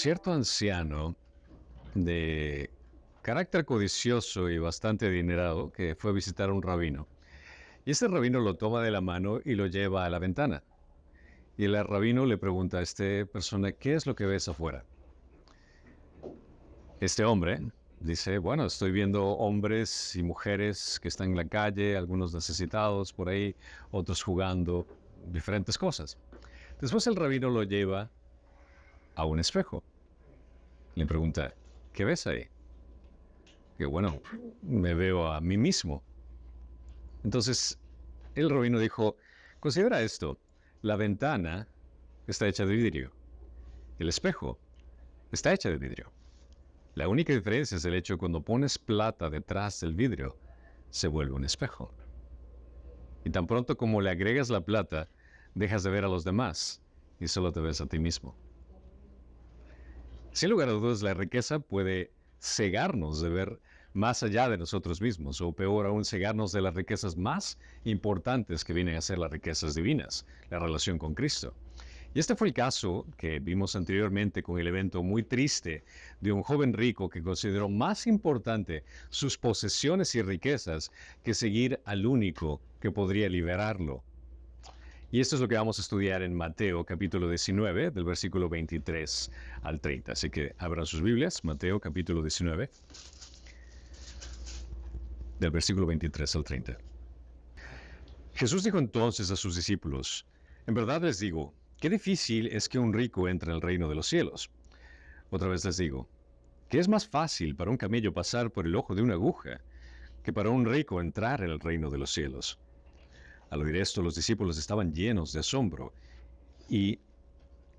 cierto anciano de carácter codicioso y bastante adinerado que fue a visitar a un rabino. Y ese rabino lo toma de la mano y lo lleva a la ventana. Y el rabino le pregunta a esta persona, ¿qué es lo que ves afuera? Este hombre dice, bueno, estoy viendo hombres y mujeres que están en la calle, algunos necesitados por ahí, otros jugando, diferentes cosas. Después el rabino lo lleva a un espejo. Le pregunta, ¿qué ves ahí? Que bueno, me veo a mí mismo. Entonces, el rabino dijo, considera esto, la ventana está hecha de vidrio, el espejo está hecha de vidrio. La única diferencia es el hecho de cuando pones plata detrás del vidrio, se vuelve un espejo. Y tan pronto como le agregas la plata, dejas de ver a los demás y solo te ves a ti mismo. Sin lugar a dudas, la riqueza puede cegarnos de ver más allá de nosotros mismos, o peor aún, cegarnos de las riquezas más importantes que vienen a ser las riquezas divinas, la relación con Cristo. Y este fue el caso que vimos anteriormente con el evento muy triste de un joven rico que consideró más importante sus posesiones y riquezas que seguir al único que podría liberarlo. Y esto es lo que vamos a estudiar en Mateo capítulo 19, del versículo 23 al 30. Así que abran sus Biblias, Mateo capítulo 19, del versículo 23 al 30. Jesús dijo entonces a sus discípulos, en verdad les digo, qué difícil es que un rico entre en el reino de los cielos. Otra vez les digo, que es más fácil para un camello pasar por el ojo de una aguja que para un rico entrar en el reino de los cielos. Al oír esto, los discípulos estaban llenos de asombro y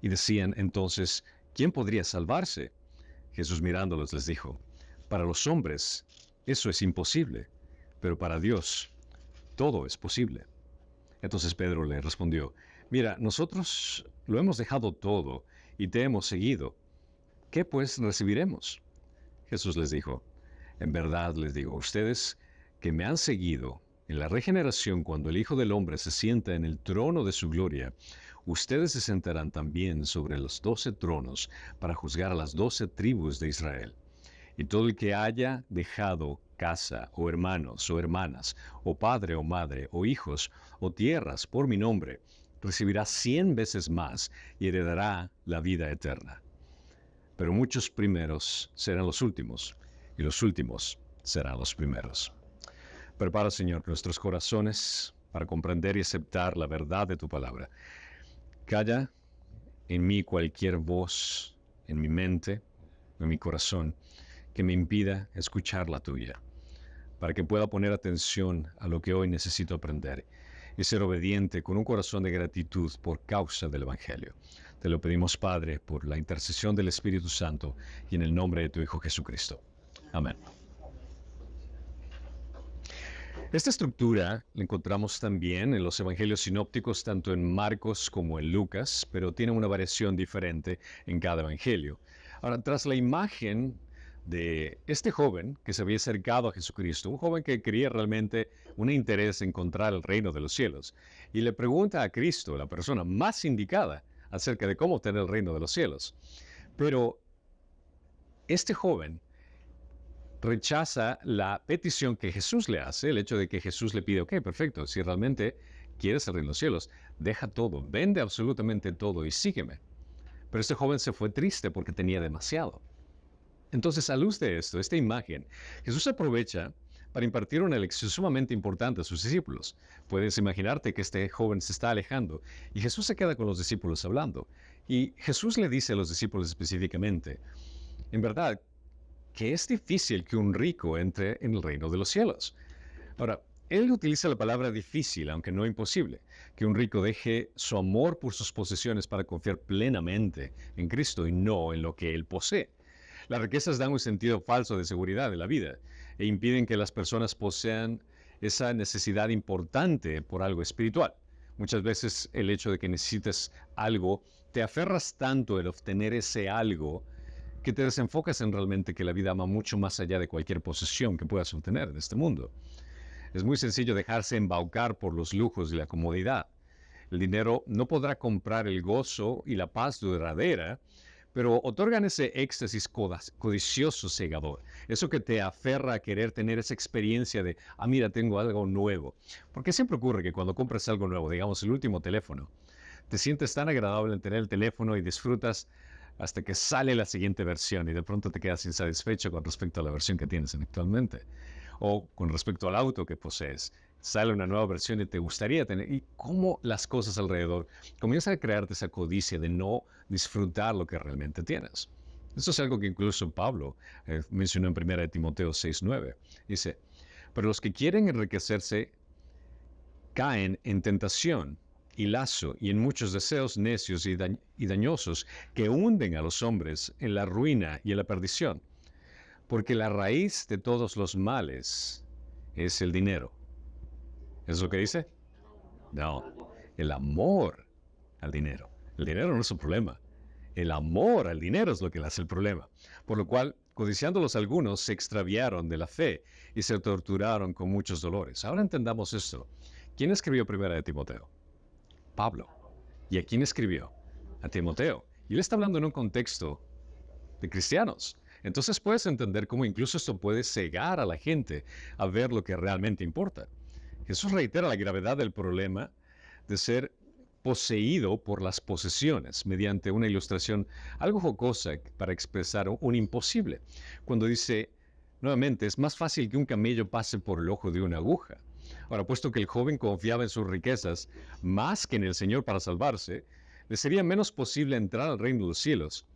decían entonces, ¿quién podría salvarse? Jesús mirándolos les dijo, para los hombres eso es imposible, pero para Dios todo es posible. Entonces Pedro le respondió, mira, nosotros lo hemos dejado todo y te hemos seguido. ¿Qué pues recibiremos? Jesús les dijo, en verdad les digo, ustedes que me han seguido, en la regeneración, cuando el Hijo del Hombre se sienta en el trono de su gloria, ustedes se sentarán también sobre los 12 tronos para juzgar a las 12 tribus de Israel. Y todo el que haya dejado casa, o hermanos, o hermanas, o padre, o madre, o hijos, o tierras por mi nombre, recibirá 100 veces más y heredará la vida eterna. Pero muchos primeros serán los últimos, y los últimos serán los primeros. Prepara, Señor, nuestros corazones para comprender y aceptar la verdad de tu palabra. Calla en mí cualquier voz, en mi mente, en mi corazón, que me impida escuchar la tuya, para que pueda poner atención a lo que hoy necesito aprender y ser obediente con un corazón de gratitud por causa del Evangelio. Te lo pedimos, Padre, por la intercesión del Espíritu Santo y en el nombre de tu Hijo Jesucristo. Amén. Esta estructura la encontramos también en los evangelios sinópticos, tanto en Marcos como en Lucas, pero tiene una variación diferente en cada evangelio. Ahora, tras la imagen de este joven que se había acercado a Jesucristo, un joven que quería realmente un interés en encontrar el reino de los cielos, y le pregunta a Cristo, la persona más indicada, acerca de cómo obtener el reino de los cielos. Pero este joven rechaza la petición que Jesús le hace, el hecho de que Jesús le pide, ok, perfecto, si realmente quieres el reino de los cielos, deja todo, vende absolutamente todo y sígueme. Pero este joven se fue triste porque tenía demasiado. Entonces, a luz de esto, esta imagen, Jesús aprovecha para impartir una lección sumamente importante a sus discípulos. Puedes imaginarte que este joven se está alejando y Jesús se queda con los discípulos hablando. Y Jesús le dice a los discípulos específicamente, en verdad, que es difícil que un rico entre en el reino de los cielos. Ahora, él utiliza la palabra difícil, aunque no imposible, que un rico deje su amor por sus posesiones para confiar plenamente en Cristo y no en lo que él posee. Las riquezas dan un sentido falso de seguridad de la vida e impiden que las personas posean esa necesidad importante por algo espiritual. Muchas veces el hecho de que necesites algo, te aferras tanto en obtener ese algo que te desenfocas en realmente que la vida va mucho más allá de cualquier posesión que puedas obtener en este mundo. Es muy sencillo dejarse embaucar por los lujos y la comodidad. El dinero no podrá comprar el gozo y la paz duradera, pero otorgan ese éxtasis codicioso cegador. Eso que te aferra a querer tener esa experiencia de, mira, tengo algo nuevo. Porque siempre ocurre que cuando compras algo nuevo, digamos el último teléfono, te sientes tan agradable en tener el teléfono y disfrutas hasta que sale la siguiente versión y de pronto te quedas insatisfecho con respecto a la versión que tienes actualmente. O con respecto al auto que posees. Sale una nueva versión y te gustaría tener. Y cómo las cosas alrededor comienzan a crearte esa codicia de no disfrutar lo que realmente tienes. Eso es algo que incluso Pablo mencionó en 1 Timoteo 6:9. Dice, pero los que quieren enriquecerse caen en tentación y lazo y en muchos deseos necios y dañosos que hunden a los hombres en la ruina y en la perdición. Porque la raíz de todos los males es el dinero. ¿Es lo que dice? No, el amor al dinero. El dinero no es un problema. El amor al dinero es lo que le hace el problema. Por lo cual, codiciándolos algunos, se extraviaron de la fe y se torturaron con muchos dolores. Ahora entendamos esto. ¿Quién escribió 1 Timoteo? Pablo. ¿Y a quién escribió? A Timoteo. Y él está hablando en un contexto de cristianos. Entonces puedes entender cómo incluso esto puede cegar a la gente a ver lo que realmente importa. Jesús reitera la gravedad del problema de ser poseído por las posesiones mediante una ilustración algo jocosa para expresar un imposible. Cuando dice, nuevamente, es más fácil que un camello pase por el ojo de una aguja. Ahora, puesto que el joven confiaba en sus riquezas más que en el Señor para salvarse, le sería menos posible entrar al reino de los cielos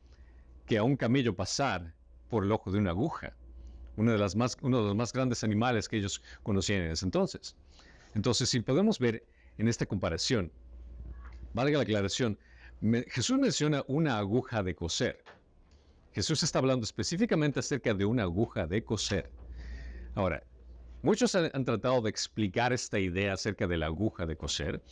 que a un camello pasar por el ojo de una aguja, uno de los más grandes animales que ellos conocían en ese entonces. Entonces, si podemos ver en esta comparación, valga la aclaración, Jesús menciona una aguja de coser. Jesús está hablando específicamente acerca de una aguja de coser. Ahora, muchos han tratado de explicar esta idea acerca de la aguja de coser.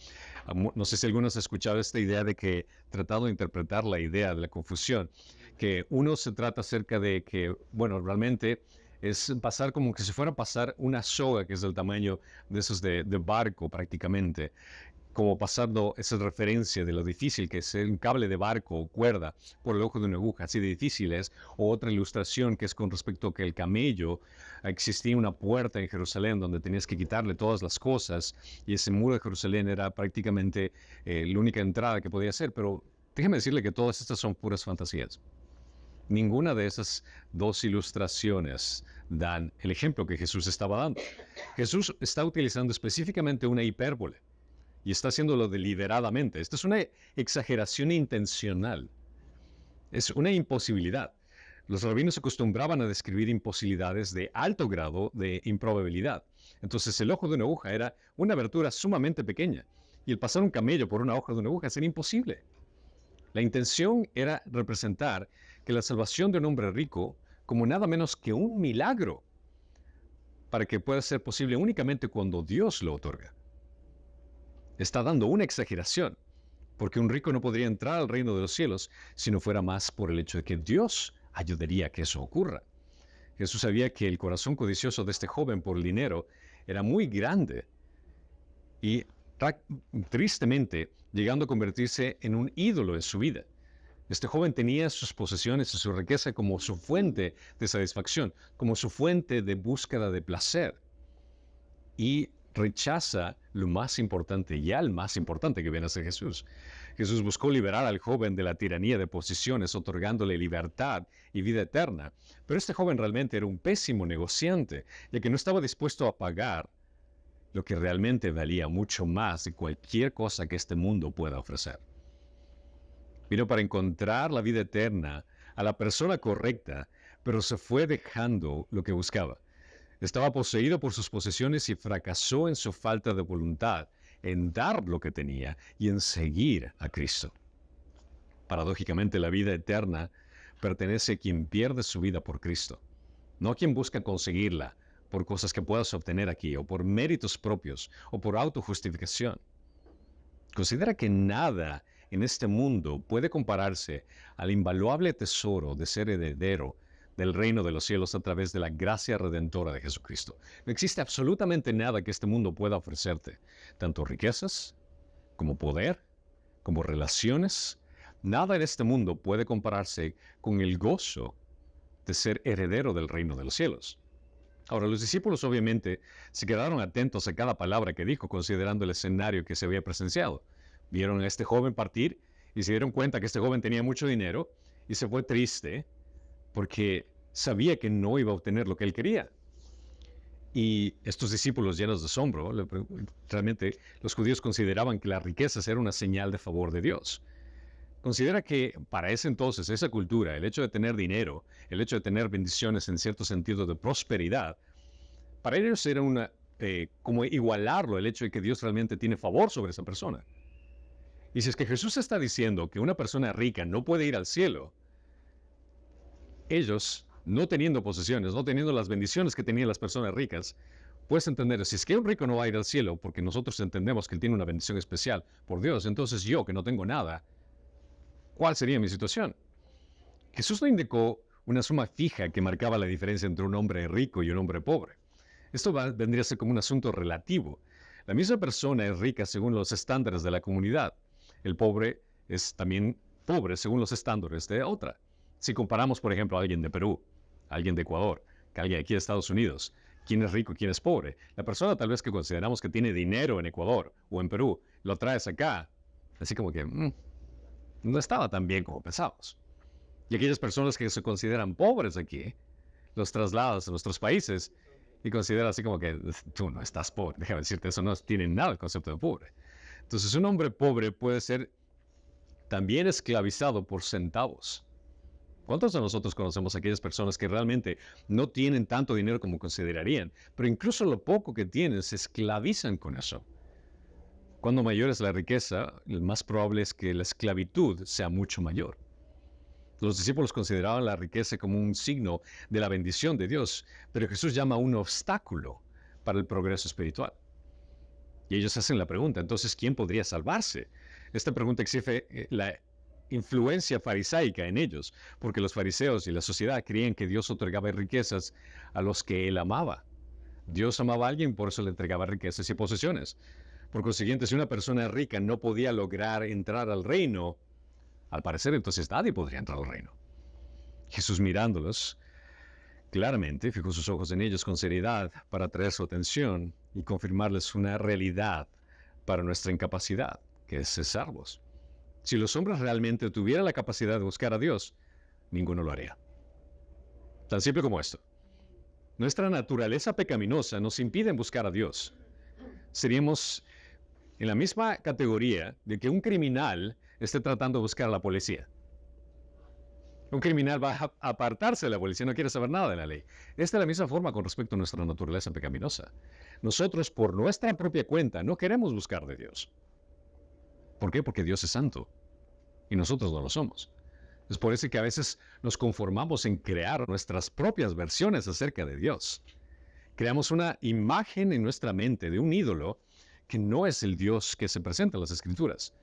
No sé si algunos han escuchado esta idea de que, tratando de interpretar la idea de la confusión, que uno se trata acerca de que, bueno, realmente es pasar como que si fuera a pasar una soga que es del tamaño de esos de barco prácticamente, como pasando esa referencia de lo difícil que es un cable de barco o cuerda por el ojo de una aguja, así de difícil es. O otra ilustración que es con respecto a que el camello, existía una puerta en Jerusalén donde tenías que quitarle todas las cosas y ese muro de Jerusalén era prácticamente la única entrada que podía hacer, pero déjeme decirle que todas estas son puras fantasías. Ninguna de esas dos ilustraciones dan el ejemplo que Jesús estaba dando. Jesús está utilizando específicamente una hipérbole y está haciéndolo deliberadamente. Esto es una exageración intencional. Es una imposibilidad. Los rabinos se acostumbraban a describir imposibilidades de alto grado de improbabilidad. Entonces el ojo de una aguja era una abertura sumamente pequeña y el pasar un camello por una hoja de una aguja sería imposible. La intención era representar que la salvación de un hombre rico como nada menos que un milagro para que pueda ser posible únicamente cuando Dios lo otorga. Está dando una exageración, porque un rico no podría entrar al reino de los cielos si no fuera más por el hecho de que Dios ayudaría a que eso ocurra. Jesús sabía que el corazón codicioso de este joven por el dinero era muy grande y tristemente llegando a convertirse en un ídolo en su vida. Este joven tenía sus posesiones y su riqueza como su fuente de satisfacción, como su fuente de búsqueda de placer. Y rechaza lo más importante y al más importante que viene a ser Jesús. Jesús buscó liberar al joven de la tiranía de posesiones, otorgándole libertad y vida eterna. Pero este joven realmente era un pésimo negociante, ya que no estaba dispuesto a pagar lo que realmente valía mucho más de cualquier cosa que este mundo pueda ofrecer. Vino para encontrar la vida eterna a la persona correcta, pero se fue dejando lo que buscaba. Estaba poseído por sus posesiones y fracasó en su falta de voluntad, en dar lo que tenía y en seguir a Cristo. Paradójicamente, la vida eterna pertenece a quien pierde su vida por Cristo, no a quien busca conseguirla por cosas que puedas obtener aquí, o por méritos propios, o por autojustificación. Considera que nada en este mundo puede compararse al invaluable tesoro de ser heredero del reino de los cielos a través de la gracia redentora de Jesucristo. No existe absolutamente nada que este mundo pueda ofrecerte, tanto riquezas, como poder, como relaciones, Nada en este mundo puede compararse con el gozo de ser heredero del reino de los cielos. Ahora, los discípulos obviamente se quedaron atentos a cada palabra que dijo, considerando el escenario que se había presenciado. Vieron a este joven partir y se dieron cuenta que este joven tenía mucho dinero y se fue triste porque sabía que no iba a obtener lo que él quería. Y estos discípulos llenos de asombro, realmente los judíos consideraban que las riquezas era una señal de favor de Dios. Considera que para ese entonces, esa cultura, el hecho de tener dinero, el hecho de tener bendiciones en cierto sentido de prosperidad, para ellos era como igualarlo, el hecho de que Dios realmente tiene favor sobre esa persona. Y si es que Jesús está diciendo que una persona rica no puede ir al cielo, ellos, no teniendo posesiones, no teniendo las bendiciones que tenían las personas ricas, puedes entender, si es que un rico no va a ir al cielo porque nosotros entendemos que él tiene una bendición especial por Dios, entonces yo, que no tengo nada, ¿cuál sería mi situación? Jesús no indicó una suma fija que marcaba la diferencia entre un hombre rico y un hombre pobre. Esto vendría a ser como un asunto relativo. La misma persona es rica según los estándares de la comunidad. El pobre es también pobre según los estándares de otra. Si comparamos, por ejemplo, a alguien de Perú, a alguien de Ecuador, que alguien aquí de Estados Unidos, quién es rico y quién es pobre, la persona tal vez que consideramos que tiene dinero en Ecuador o en Perú, lo traes acá, así como que no estaba tan bien como pensamos. Y aquellas personas que se consideran pobres aquí, los trasladas a nuestros países y consideran así como que tú no estás pobre. Déjame decirte, eso no tiene nada el concepto de pobre. Entonces, un hombre pobre puede ser también esclavizado por centavos. ¿Cuántos de nosotros conocemos a aquellas personas que realmente no tienen tanto dinero como considerarían, pero incluso lo poco que tienen se esclavizan con eso? Cuando mayor es la riqueza, lo más probable es que la esclavitud sea mucho mayor. Los discípulos consideraban la riqueza como un signo de la bendición de Dios, pero Jesús llama un obstáculo para el progreso espiritual. Y ellos hacen la pregunta, entonces, ¿quién podría salvarse? Esta pregunta exige la influencia farisaica en ellos, porque los fariseos y la sociedad creían que Dios otorgaba riquezas a los que Él amaba. Dios amaba a alguien, por eso le entregaba riquezas y posesiones. Por consiguiente, si una persona rica no podía lograr entrar al reino, al parecer entonces nadie podría entrar al reino. Jesús, mirándolos claramente, fijó sus ojos en ellos con seriedad para atraer su atención y confirmarles una realidad para nuestra incapacidad, que es ser salvos. Si los hombres realmente tuvieran la capacidad de buscar a Dios, ninguno lo haría. Tan simple como esto. Nuestra naturaleza pecaminosa nos impide buscar a Dios. Seríamos en la misma categoría de que un criminal esté tratando de buscar a la policía. Un criminal va a apartarse de la policía, no quiere saber nada de la ley. Esta es la misma forma con respecto a nuestra naturaleza pecaminosa. Nosotros, por nuestra propia cuenta, no queremos buscar de Dios. ¿Por qué? Porque Dios es santo y nosotros no lo somos. Es por eso que a veces nos conformamos en crear nuestras propias versiones acerca de Dios. Creamos una imagen en nuestra mente de un ídolo que no es el Dios que se presenta en las Escrituras.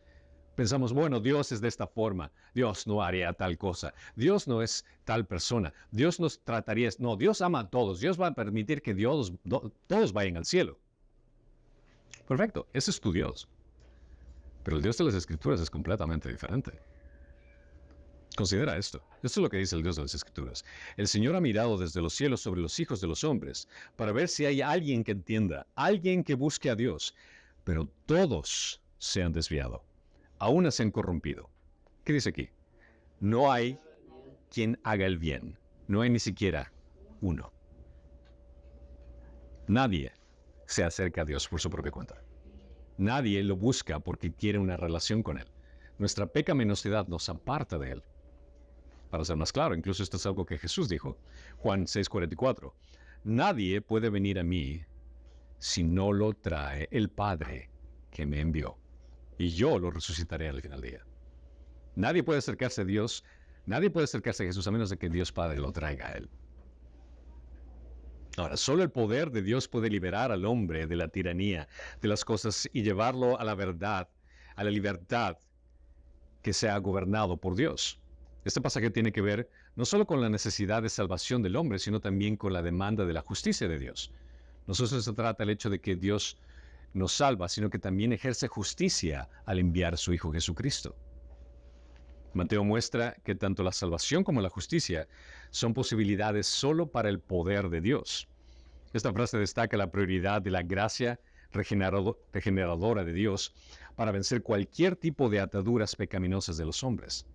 Pensamos, bueno, Dios es de esta forma, Dios no haría tal cosa, Dios no es tal persona, Dios nos trataría, no, Dios ama a todos, Dios va a permitir que todos vayan al cielo. Perfecto, ese es tu Dios. Pero el Dios de las Escrituras es completamente diferente. Considera esto. Esto es lo que dice el Dios de las Escrituras. El Señor ha mirado desde los cielos sobre los hijos de los hombres para ver si hay alguien que entienda, alguien que busque a Dios. Pero todos se han desviado. Aún se han corrompido. ¿Qué dice aquí? No hay quien haga el bien. No hay ni siquiera uno. Nadie se acerca a Dios por su propia cuenta. Nadie lo busca porque quiere una relación con Él. Nuestra pecaminosidad nos aparta de Él. Para ser más claro, incluso esto es algo que Jesús dijo. Juan 6:44. Nadie puede venir a mí si no lo trae el Padre que me envió. Y yo lo resucitaré al final del día. Nadie puede acercarse a Dios, nadie puede acercarse a Jesús a menos de que Dios Padre lo traiga a Él. Ahora, solo el poder de Dios puede liberar al hombre de la tiranía de las cosas y llevarlo a la verdad, a la libertad que sea gobernado por Dios. Este pasaje tiene que ver no solo con la necesidad de salvación del hombre, sino también con la demanda de la justicia de Dios. No solo se trata del hecho de que Dios nos salva, sino que también ejerce justicia al enviar a su Hijo Jesucristo. Mateo muestra que tanto la salvación como la justicia son posibilidades solo para el poder de Dios. Esta frase destaca la prioridad de la gracia regeneradora de Dios para vencer cualquier tipo de ataduras pecaminosas de los hombres.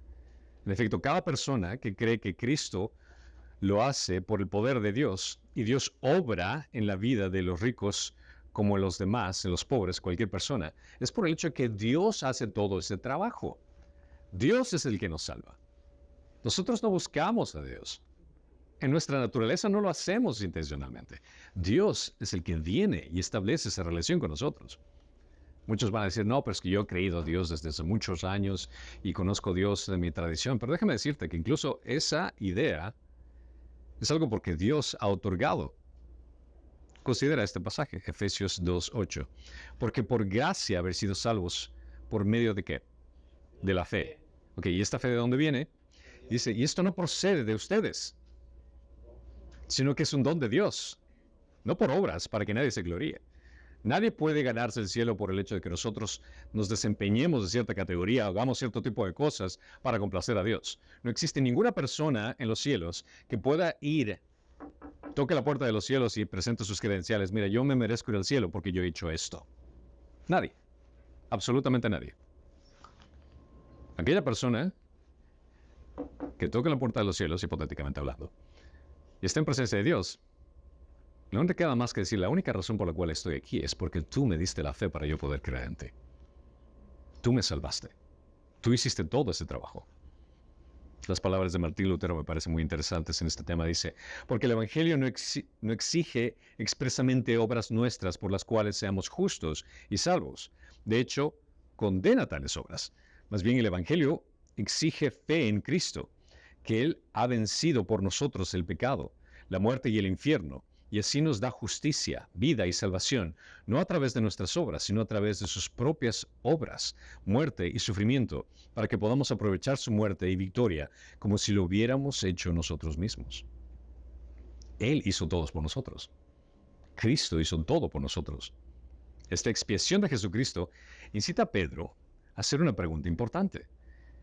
En efecto, cada persona que cree que Cristo lo hace por el poder de Dios y Dios obra en la vida de los ricos como en los demás, en los pobres, cualquier persona, es por el hecho de que Dios hace todo ese trabajo. Dios es el que nos salva. Nosotros no buscamos a Dios. En nuestra naturaleza no lo hacemos intencionalmente. Dios es el que viene y establece esa relación con nosotros. Muchos van a decir, no, pero es que yo he creído a Dios desde hace muchos años y conozco a Dios de mi tradición. Pero déjame decirte que incluso esa idea es algo porque Dios ha otorgado. Considera este pasaje, Efesios 2:8. Porque por gracia haber sido salvos, ¿por medio de qué? De la fe. Ok, ¿y esta fe de dónde viene? Dice, y esto no procede de ustedes, sino que es un don de Dios, no por obras, para que nadie se gloríe. Nadie puede ganarse el cielo por el hecho de que nosotros nos desempeñemos de cierta categoría o hagamos cierto tipo de cosas para complacer a Dios. No existe ninguna persona en los cielos que pueda ir, toque la puerta de los cielos y presente sus credenciales. Mira, yo me merezco ir al cielo porque yo he hecho esto. Nadie. Absolutamente nadie. Aquella persona que toque la puerta de los cielos, hipotéticamente hablando, y está en presencia de Dios, no te queda más que decir, la única razón por la cual estoy aquí es porque tú me diste la fe para yo poder creer en ti. Tú me salvaste. Tú hiciste todo ese trabajo. Las palabras de Martín Lutero me parecen muy interesantes en este tema. Dice, porque el Evangelio no exige expresamente obras nuestras por las cuales seamos justos y salvos. De hecho, condena tales obras. Más bien el Evangelio exige fe en Cristo, que Él ha vencido por nosotros el pecado, la muerte y el infierno, y así nos da justicia, vida y salvación, no a través de nuestras obras, sino a través de sus propias obras, muerte y sufrimiento, para que podamos aprovechar su muerte y victoria como si lo hubiéramos hecho nosotros mismos. Él hizo todo por nosotros. Cristo hizo todo por nosotros. Esta expiación de Jesucristo incita a Pedro a hacer una pregunta importante.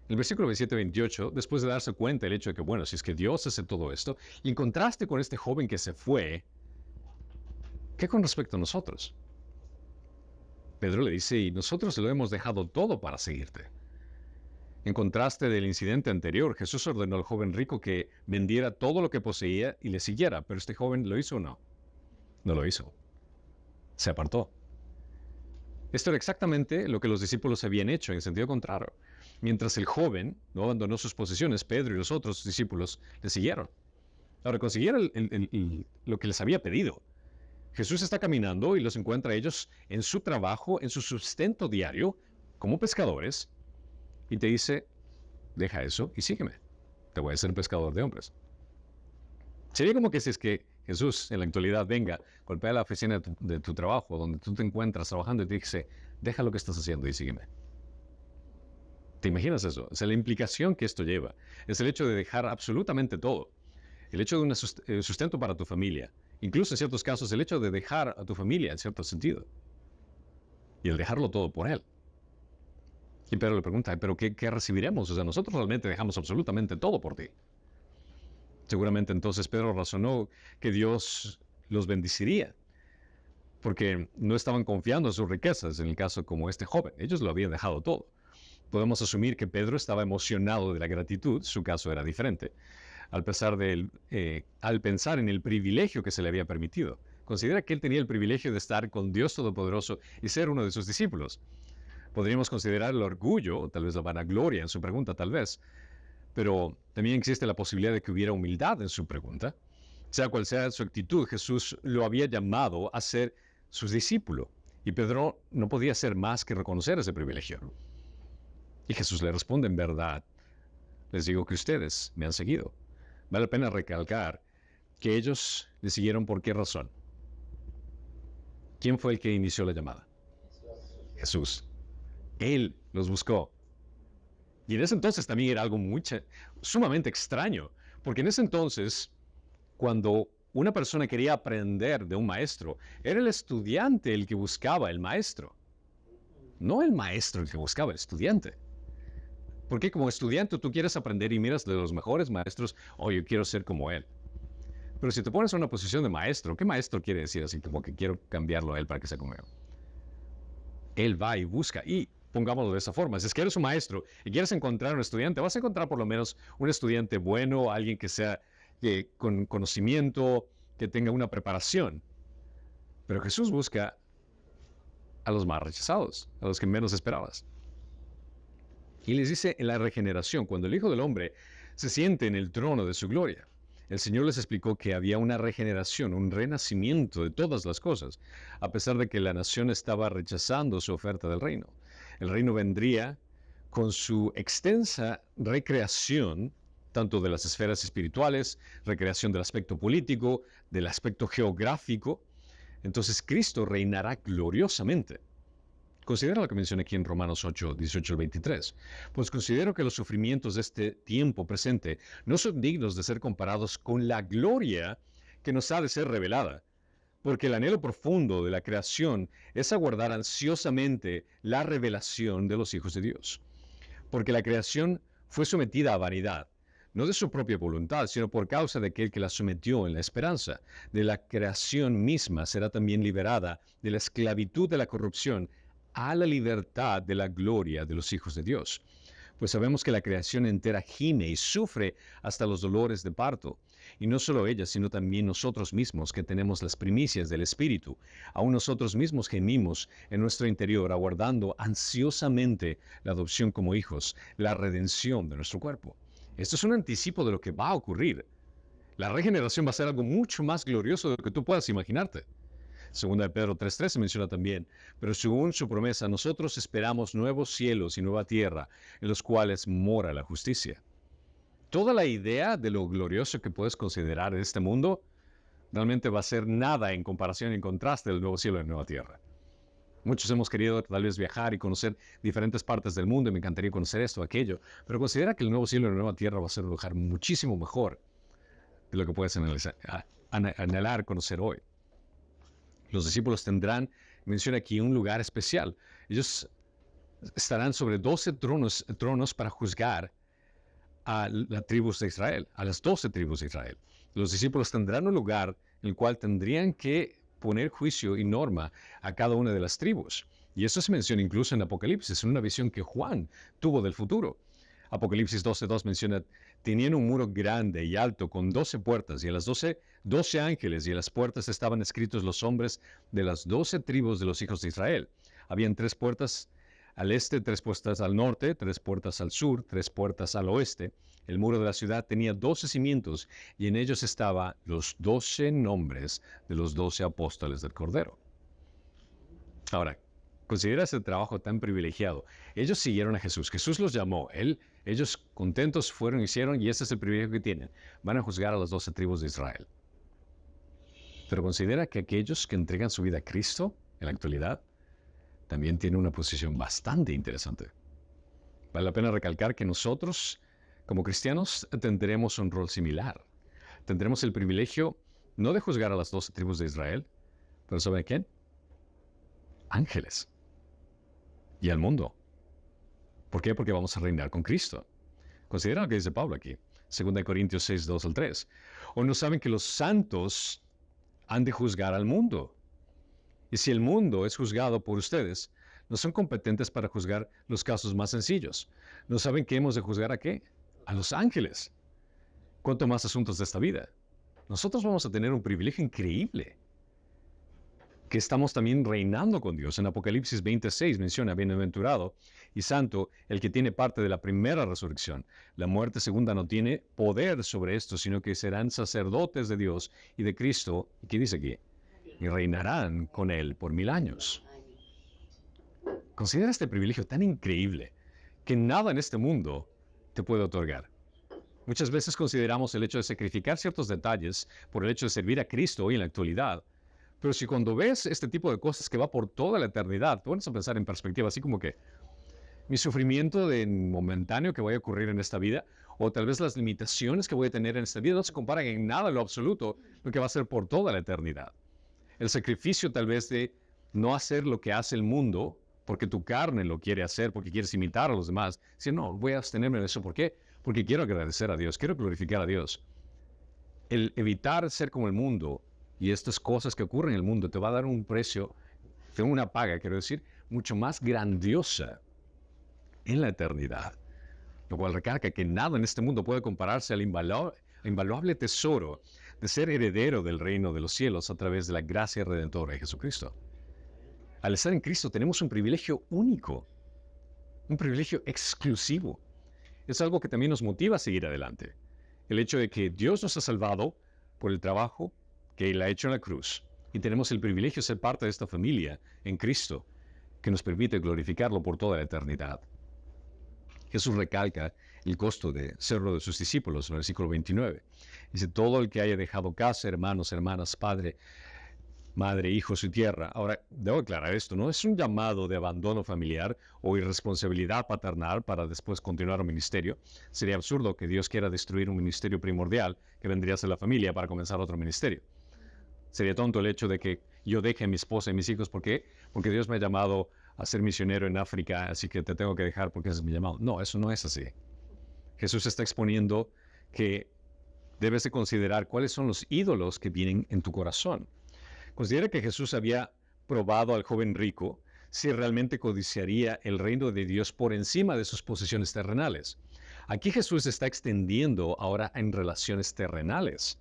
El versículo 27-28, después de darse cuenta del hecho de que, bueno, si es que Dios hace todo esto, y en contraste con este joven que se fue, ¿qué con respecto a nosotros? Pedro le dice, y nosotros lo hemos dejado todo para seguirte. En contraste del incidente anterior, Jesús ordenó al joven rico que vendiera todo lo que poseía y le siguiera, pero este joven ¿lo hizo o no? No lo hizo. Se apartó. Esto era exactamente lo que los discípulos habían hecho, en sentido contrario. Mientras el joven no abandonó sus posesiones, Pedro y los otros discípulos le siguieron. Ahora, consiguieron lo que les había pedido. Jesús está caminando y los encuentra a ellos en su trabajo, en su sustento diario, como pescadores, y te dice, deja eso y sígueme. Te voy a hacer pescador de hombres. Sería como que si es que Jesús en la actualidad venga, golpea la oficina de tu trabajo, donde tú te encuentras trabajando y te dice, deja lo que estás haciendo y sígueme. ¿Te imaginas eso? O sea, la implicación que esto lleva es el hecho de dejar absolutamente todo. El hecho de un sustento para tu familia. Incluso en ciertos casos el hecho de dejar a tu familia en cierto sentido. Y el dejarlo todo por Él. Y Pedro le pregunta, ¿pero qué recibiremos? O sea, nosotros realmente dejamos absolutamente todo por ti. Seguramente entonces Pedro razonó que Dios los bendeciría, porque no estaban confiando en sus riquezas, en el caso como este joven. Ellos lo habían dejado todo. Podemos asumir que Pedro estaba emocionado de la gratitud, su caso era diferente, al pensar en el privilegio que se le había permitido. Considera que él tenía el privilegio de estar con Dios Todopoderoso y ser uno de sus discípulos. Podríamos considerar el orgullo, o tal vez la vanagloria en su pregunta, tal vez, pero también existe la posibilidad de que hubiera humildad en su pregunta. Sea cual sea su actitud, Jesús lo había llamado a ser su discípulo, y Pedro no podía hacer más que reconocer ese privilegio. Y Jesús le responde, en verdad, les digo que ustedes me han seguido. Vale la pena recalcar que ellos le siguieron por qué razón. ¿Quién fue el que inició la llamada? Jesús. Él los buscó. Y en ese entonces también era algo sumamente extraño, porque en ese entonces, cuando una persona quería aprender de un maestro, era el estudiante el que buscaba el maestro, no el maestro el que buscaba el estudiante. Porque como estudiante tú quieres aprender y miras de los mejores maestros, oh, yo quiero ser como él. Pero si te pones en una posición de maestro, ¿qué maestro quiere decir así como que quiero cambiarlo a él para que sea como yo? Él va y busca y pongámoslo de esa forma. Si es que eres un maestro y quieres encontrar un estudiante, vas a encontrar por lo menos un estudiante bueno, alguien que sea con conocimiento, que tenga una preparación. Pero Jesús busca a los más rechazados, a los que menos esperabas. Y les dice en la regeneración, cuando el Hijo del Hombre se siente en el trono de su gloria, el Señor les explicó que había una regeneración, un renacimiento de todas las cosas, a pesar de que la nación estaba rechazando su oferta del reino. El reino vendría con su extensa recreación, tanto de las esferas espirituales, recreación del aspecto político, del aspecto geográfico. Entonces Cristo reinará gloriosamente. Considera lo que menciona aquí en Romanos 8, 18 al 23. Pues considero que los sufrimientos de este tiempo presente no son dignos de ser comparados con la gloria que nos ha de ser revelada. Porque el anhelo profundo de la creación es aguardar ansiosamente la revelación de los hijos de Dios. Porque la creación fue sometida a vanidad, no de su propia voluntad, sino por causa de aquel que la sometió en la esperanza. De la creación misma será también liberada de la esclavitud de la corrupción a la libertad de la gloria de los hijos de Dios. Pues sabemos que la creación entera gime y sufre hasta los dolores de parto. Y no solo ella, sino también nosotros mismos que tenemos las primicias del Espíritu. Aún nosotros mismos gemimos en nuestro interior, aguardando ansiosamente la adopción como hijos, la redención de nuestro cuerpo. Esto es un anticipo de lo que va a ocurrir. La regeneración va a ser algo mucho más glorioso de lo que tú puedas imaginarte. Segunda de Pedro 3:13 menciona también, pero según su promesa, nosotros esperamos nuevos cielos y nueva tierra, en los cuales mora la justicia. Toda la idea de lo glorioso que puedes considerar en este mundo, realmente va a ser nada en comparación y en contraste del nuevo cielo y la nueva tierra. Muchos hemos querido tal vez viajar y conocer diferentes partes del mundo y me encantaría conocer esto o aquello, pero considera que el nuevo cielo y la nueva tierra va a ser un lugar muchísimo mejor de lo que puedes anhelar conocer hoy. Los discípulos tendrán, menciona aquí, un lugar especial. Ellos estarán sobre 12 tronos para juzgar a las tribus de Israel, a las 12 tribus de Israel. Los discípulos tendrán un lugar en el cual tendrían que poner juicio y norma a cada una de las tribus. Y eso se menciona incluso en Apocalipsis, en una visión que Juan tuvo del futuro. Apocalipsis 12:2 menciona, tenían un muro grande y alto con 12 puertas y a las 12 ángeles y en las puertas estaban escritos los nombres de las 12 tribus de los hijos de Israel. Habían 3 puertas al este, 3 puertas al norte, 3 puertas al sur, 3 puertas al oeste. El muro de la ciudad tenía 12 cimientos y en ellos estaban los 12 nombres de los 12 apóstoles del Cordero. Ahora, considera ese trabajo tan privilegiado. Ellos siguieron a Jesús. Jesús los llamó. Ellos contentos fueron, hicieron, y ese es el privilegio que tienen. Van a juzgar a las 12 tribus de Israel. Pero considera que aquellos que entregan su vida a Cristo en la actualidad también tienen una posición bastante interesante. Vale la pena recalcar que nosotros, como cristianos, tendremos un rol similar. Tendremos el privilegio no de juzgar a las 12 tribus de Israel, pero ¿saben quién? Ángeles. Y al mundo. ¿Por qué? Porque vamos a reinar con Cristo. Considera lo que dice Pablo aquí. 2 Corintios 6, 2 al 3. ¿O no saben que los santos han de juzgar al mundo? Y si el mundo es juzgado por ustedes, no son competentes para juzgar los casos más sencillos. ¿No saben que hemos de juzgar a qué? A los ángeles. ¿Cuánto más asuntos de esta vida? Nosotros vamos a tener un privilegio increíble. Que estamos también reinando con Dios. En Apocalipsis 26 menciona, bienaventurado y santo el que tiene parte de la primera resurrección. La muerte segunda no tiene poder sobre esto, sino que serán sacerdotes de Dios y de Cristo. ¿Y qué dice aquí? Y reinarán con Él por 1000 años. Considera este privilegio tan increíble que nada en este mundo te puede otorgar. Muchas veces consideramos el hecho de sacrificar ciertos detalles por el hecho de servir a Cristo hoy en la actualidad. Pero si cuando ves este tipo de cosas que va por toda la eternidad, te pones a pensar en perspectiva, así como que mi sufrimiento de momentáneo que vaya a ocurrir en esta vida, o tal vez las limitaciones que voy a tener en esta vida, no se comparan en nada en lo absoluto lo que va a ser por toda la eternidad. El sacrificio tal vez de no hacer lo que hace el mundo porque tu carne lo quiere hacer, porque quieres imitar a los demás. Dice, no, voy a abstenerme de eso. ¿Por qué? Porque quiero agradecer a Dios, quiero glorificar a Dios. El evitar ser como el mundo y estas cosas que ocurren en el mundo te va a dar un precio, una paga, quiero decir, mucho más grandiosa en la eternidad. Lo cual recalca que nada en este mundo puede compararse al invaluable tesoro de ser heredero del reino de los cielos a través de la gracia redentora de Jesucristo. Al estar en Cristo tenemos un privilegio único, un privilegio exclusivo. Es algo que también nos motiva a seguir adelante. El hecho de que Dios nos ha salvado por el trabajo que Él ha hecho en la cruz. Y tenemos el privilegio de ser parte de esta familia en Cristo, que nos permite glorificarlo por toda la eternidad. Jesús recalca el costo de serlo de sus discípulos en el versículo 29. Dice, todo el que haya dejado casa, hermanos, hermanas, padre, madre, hijos y tierra. Ahora, debo aclarar esto, no es un llamado de abandono familiar o irresponsabilidad paternal para después continuar un ministerio. Sería absurdo que Dios quiera destruir un ministerio primordial que vendría a ser la familia para comenzar otro ministerio. Sería tonto el hecho de que yo deje a mi esposa y mis hijos. ¿Por qué? Porque Dios me ha llamado a ser misionero en África, así que te tengo que dejar porque ese es mi llamado. No, eso no es así. Jesús está exponiendo que debes de considerar cuáles son los ídolos que vienen en tu corazón. Considera que Jesús había probado al joven rico si realmente codiciaría el reino de Dios por encima de sus posesiones terrenales. Aquí Jesús está extendiendo ahora en relaciones terrenales,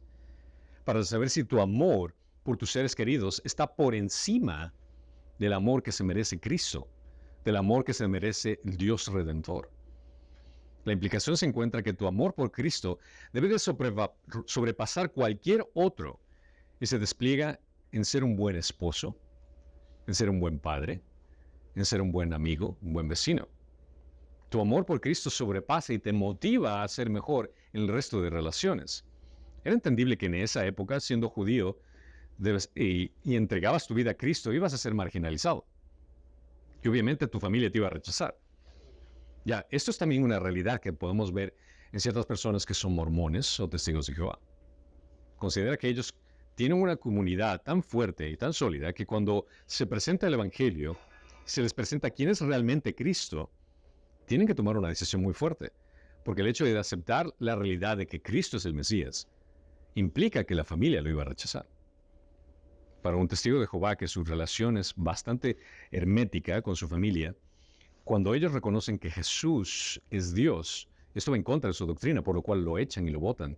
para saber si tu amor por tus seres queridos está por encima del amor que se merece Cristo, del amor que se merece el Dios Redentor. La implicación se encuentra que tu amor por Cristo debe de sobrepasar cualquier otro y se despliega en ser un buen esposo, en ser un buen padre, en ser un buen amigo, un buen vecino. Tu amor por Cristo sobrepasa y te motiva a ser mejor en el resto de relaciones. Era entendible que en esa época, siendo judío y entregabas tu vida a Cristo, ibas a ser marginalizado. Y obviamente tu familia te iba a rechazar. Ya, esto es también una realidad que podemos ver en ciertas personas que son mormones o testigos de Jehová. Considera que ellos tienen una comunidad tan fuerte y tan sólida que cuando se presenta el Evangelio, se les presenta quién es realmente Cristo, tienen que tomar una decisión muy fuerte, porque el hecho de aceptar la realidad de que Cristo es el Mesías implica que la familia lo iba a rechazar. Para un testigo de Jehová que su relación es bastante hermética con su familia, cuando ellos reconocen que Jesús es Dios, esto va en contra de su doctrina, por lo cual lo echan y lo botan.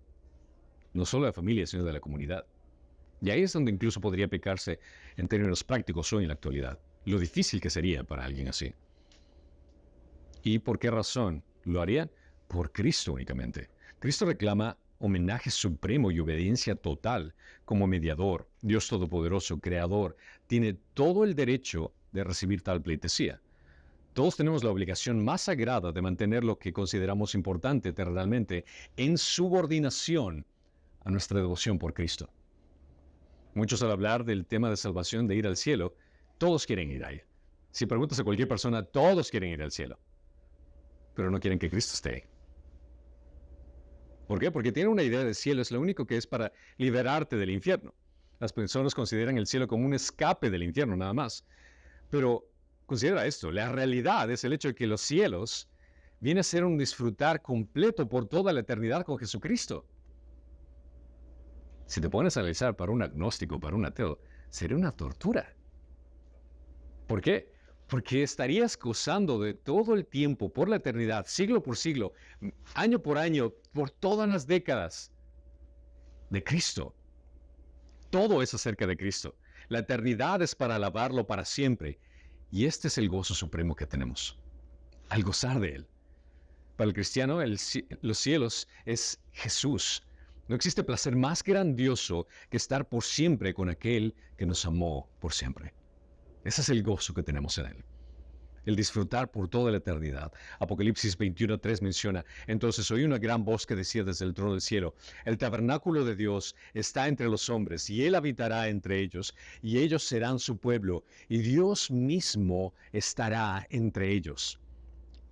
No solo de la familia, sino de la comunidad. Y ahí es donde incluso podría aplicarse en términos prácticos hoy en la actualidad. Lo difícil que sería para alguien así. ¿Y por qué razón lo harían? Por Cristo únicamente. Cristo reclama homenaje supremo y obediencia total como mediador, Dios Todopoderoso, Creador. Tiene todo el derecho de recibir tal pleitesía. Todos tenemos la obligación más sagrada de mantener lo que consideramos importante terrenalmente en subordinación a nuestra devoción por Cristo. Muchos al hablar del tema de salvación, de ir al cielo, todos quieren ir ahí. Si preguntas a cualquier persona, todos quieren ir al cielo, pero no quieren que Cristo esté ahí. ¿Por qué? Porque tienen una idea del cielo, es lo único que es para liberarte del infierno. Las personas consideran el cielo como un escape del infierno, nada más. Pero considera esto, la realidad es el hecho de que los cielos viene a ser un disfrutar completo por toda la eternidad con Jesucristo. Si te pones a analizar para un agnóstico, para un ateo, sería una tortura. ¿Por qué? Porque estarías gozando de todo el tiempo, por la eternidad, siglo por siglo, año por año, por todas las décadas, de Cristo. Todo es acerca de Cristo. La eternidad es para alabarlo para siempre. Y este es el gozo supremo que tenemos, al gozar de Él. Para el cristiano, los cielos es Jesús. No existe placer más grandioso que estar por siempre con aquel que nos amó por siempre. Ese es el gozo que tenemos en Él. El disfrutar por toda la eternidad. Apocalipsis 21:3 menciona, entonces oí una gran voz que decía desde el trono del cielo, el tabernáculo de Dios está entre los hombres, y Él habitará entre ellos, y ellos serán su pueblo, y Dios mismo estará entre ellos.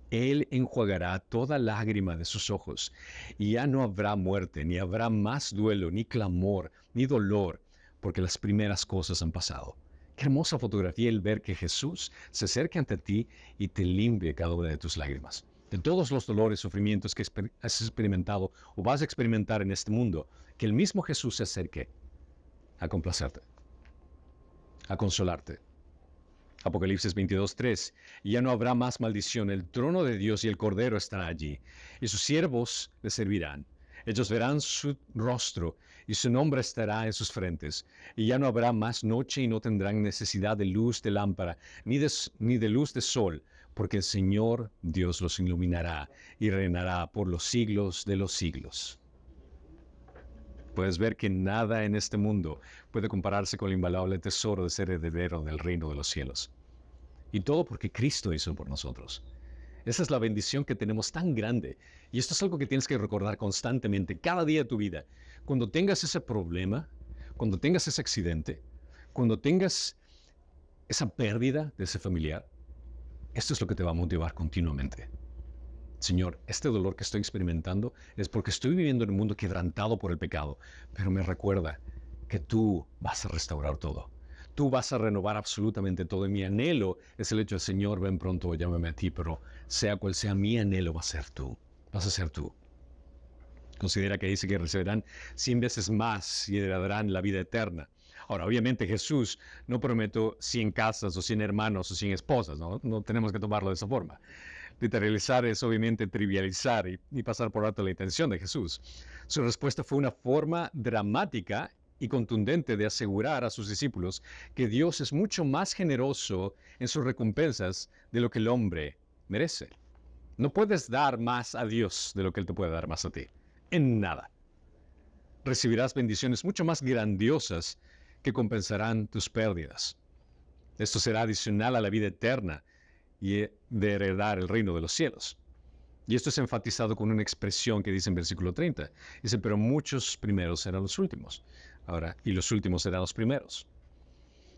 Él enjuagará toda lágrima de sus ojos, y ya no habrá muerte, ni habrá más duelo, ni clamor, ni dolor, porque las primeras cosas han pasado. Qué hermosa fotografía el ver que Jesús se acerca ante ti y te limpie cada una de tus lágrimas. De todos los dolores, sufrimientos que has experimentado o vas a experimentar en este mundo, que el mismo Jesús se acerque a complacerte, a consolarte. Apocalipsis 22:3. Ya no habrá más maldición. El trono de Dios y el Cordero estará allí, y sus siervos le servirán. Ellos verán su rostro, y su nombre estará en sus frentes. Y ya no habrá más noche, y no tendrán necesidad de luz de lámpara, ni de luz de sol, porque el Señor Dios los iluminará, y reinará por los siglos de los siglos. Puedes ver que nada en este mundo puede compararse con el invaluable tesoro de ser heredero del reino de los cielos. Y todo porque Cristo hizo por nosotros. Esa es la bendición que tenemos tan grande. Y esto es algo que tienes que recordar constantemente, cada día de tu vida. Cuando tengas ese problema, cuando tengas ese accidente, cuando tengas esa pérdida de ese familiar, esto es lo que te va a motivar continuamente. Señor, este dolor que estoy experimentando es porque estoy viviendo en un mundo quebrantado por el pecado, pero me recuerda que tú vas a restaurar todo. Tú vas a renovar absolutamente todo. Y mi anhelo es el hecho de, Señor, ven pronto, llámame a ti, pero sea cual sea mi anhelo, va a ser tú. Vas a ser tú. Considera que dice que recibirán 100 veces más y heredarán la vida eterna. Ahora, obviamente Jesús no prometió 100 casas o 100 hermanos o 100 esposas, ¿no? No tenemos que tomarlo de esa forma. Literalizar es obviamente trivializar y pasar por alto la intención de Jesús. Su respuesta fue una forma dramática y contundente de asegurar a sus discípulos que Dios es mucho más generoso en sus recompensas de lo que el hombre merece. No puedes dar más a Dios de lo que Él te puede dar más a ti. En nada. Recibirás bendiciones mucho más grandiosas que compensarán tus pérdidas. Esto será adicional a la vida eterna y de heredar el reino de los cielos. Y esto es enfatizado con una expresión que dice en versículo 30. Dice, pero muchos primeros serán los últimos. Ahora, y los últimos serán los primeros.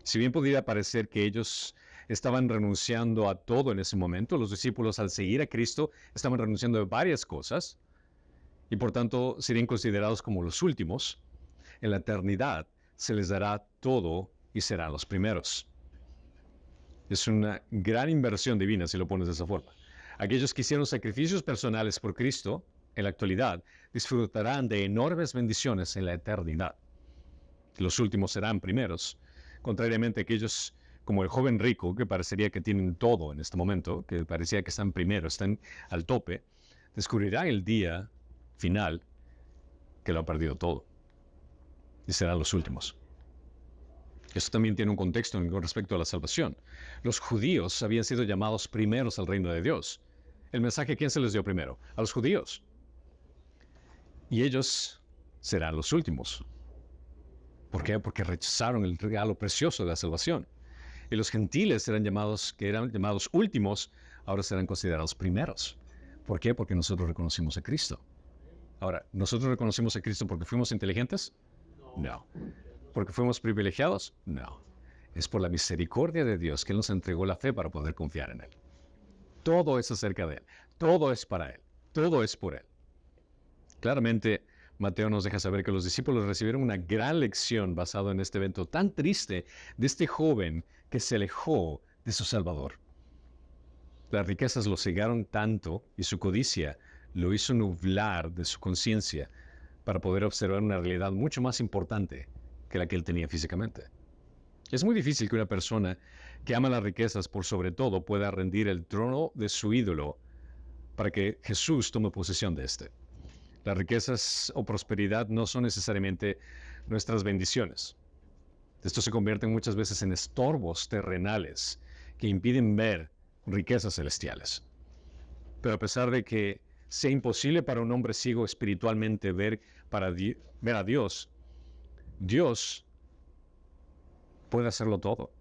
Si bien pudiera parecer que ellos estaban renunciando a todo en ese momento, los discípulos al seguir a Cristo estaban renunciando a varias cosas y por tanto serían considerados como los últimos. En la eternidad se les dará todo y serán los primeros. Es una gran inversión divina si lo pones de esa forma. Aquellos que hicieron sacrificios personales por Cristo en la actualidad disfrutarán de enormes bendiciones en la eternidad. Los últimos serán primeros, contrariamente a aquellos como el joven rico que parecería que tienen todo en este momento, que parecía que están primero, están al tope, descubrirán el día final que lo ha perdido todo y serán los últimos. Esto también tiene un contexto con respecto a la salvación. Los judíos habían sido llamados primeros al reino de Dios. ¿El mensaje a quién se les dio primero? A los judíos. Y ellos serán los últimos. ¿Por qué? Porque rechazaron el regalo precioso de la salvación. Y los gentiles que eran llamados últimos, ahora serán considerados primeros. ¿Por qué? Porque nosotros reconocimos a Cristo. Ahora, ¿nosotros reconocimos a Cristo porque fuimos inteligentes? No. ¿Porque fuimos privilegiados? No. Es por la misericordia de Dios que Él nos entregó la fe para poder confiar en Él. Todo es acerca de Él. Todo es para Él. Todo es por Él. Claramente, Mateo nos deja saber que los discípulos recibieron una gran lección basada en este evento tan triste de este joven que se alejó de su Salvador. Las riquezas lo cegaron tanto y su codicia lo hizo nublar de su conciencia para poder observar una realidad mucho más importante que la que él tenía físicamente. Es muy difícil que una persona que ama las riquezas por sobre todo pueda rendir el trono de su ídolo para que Jesús tome posesión de este. Las riquezas o prosperidad no son necesariamente nuestras bendiciones. Esto se convierte muchas veces en estorbos terrenales que impiden ver riquezas celestiales. Pero a pesar de que sea imposible para un hombre ciego espiritualmente ver a Dios, Dios puede hacerlo todo.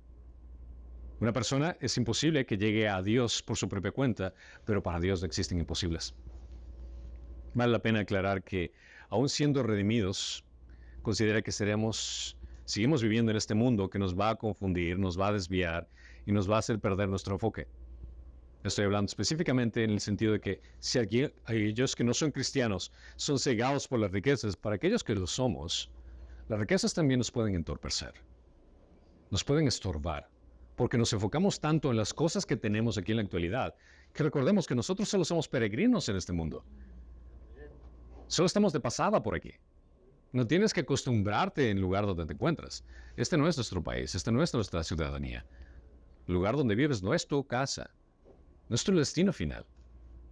Una persona es imposible que llegue a Dios por su propia cuenta, pero para Dios no existen imposibles. Vale la pena aclarar que, aun siendo redimidos, considera que seguimos viviendo en este mundo que nos va a confundir, nos va a desviar y nos va a hacer perder nuestro enfoque. Estoy hablando específicamente en el sentido de que si aquellos que no son cristianos son cegados por las riquezas, para aquellos que lo somos, las riquezas también nos pueden entorpecer. nos pueden estorbar, porque nos enfocamos tanto en las cosas que tenemos aquí en la actualidad, que recordemos que nosotros solo somos peregrinos en este mundo. Solo estamos de pasada por aquí. No tienes que acostumbrarte en el lugar donde te encuentras. Este no es nuestro país, esta no es nuestra ciudadanía. El lugar donde vives no es tu casa, no es tu destino final.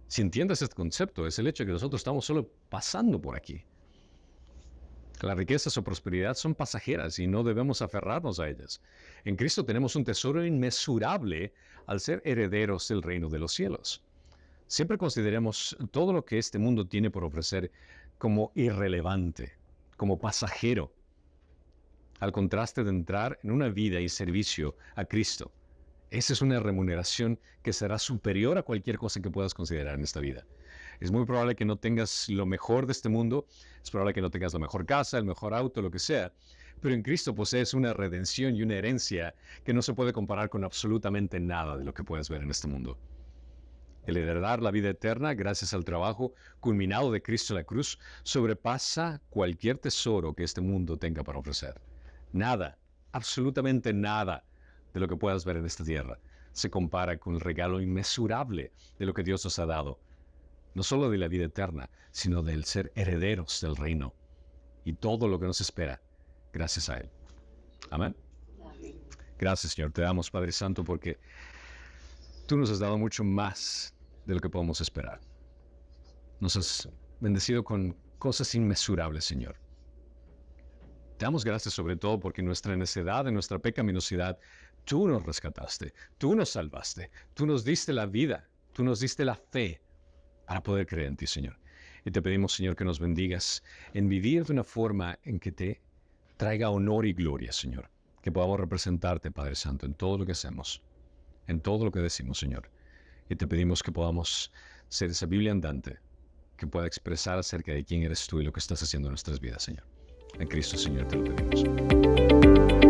Si entiendes este concepto, es el hecho de que nosotros estamos solo pasando por aquí. Las riquezas o prosperidad son pasajeras y no debemos aferrarnos a ellas. En Cristo tenemos un tesoro inmesurable al ser herederos del reino de los cielos. Siempre consideremos todo lo que este mundo tiene por ofrecer como irrelevante, como pasajero, al contraste de entrar en una vida y servicio a Cristo. Esa es una remuneración que será superior a cualquier cosa que puedas considerar en esta vida. Es muy probable que no tengas lo mejor de este mundo, es probable que no tengas la mejor casa, el mejor auto, lo que sea, pero en Cristo posees una redención y una herencia que no se puede comparar con absolutamente nada de lo que puedes ver en este mundo. El heredar la vida eterna gracias al trabajo culminado de Cristo en la cruz sobrepasa cualquier tesoro que este mundo tenga para ofrecer. Nada, absolutamente nada de lo que puedas ver en esta tierra se compara con el regalo inmesurable de lo que Dios nos ha dado. No solo de la vida eterna, sino del ser herederos del reino y todo lo que nos espera gracias a Él. Amén. Gracias, Señor. Te damos, Padre Santo, porque Tú nos has dado mucho más de lo que podemos esperar. Nos has bendecido con cosas inmesurables, Señor. Te damos gracias sobre todo porque en nuestra necedad, en nuestra pecaminosidad, Tú nos rescataste, Tú nos salvaste, Tú nos diste la vida, Tú nos diste la fe para poder creer en Ti, Señor. Y te pedimos, Señor, que nos bendigas en vivir de una forma en que te traiga honor y gloria, Señor. Que podamos representarte, Padre Santo, en todo lo que hacemos, en todo lo que decimos, Señor. Y te pedimos que podamos ser esa Biblia andante que pueda expresar acerca de quién eres Tú y lo que estás haciendo en nuestras vidas, Señor. En Cristo, Señor, te lo pedimos.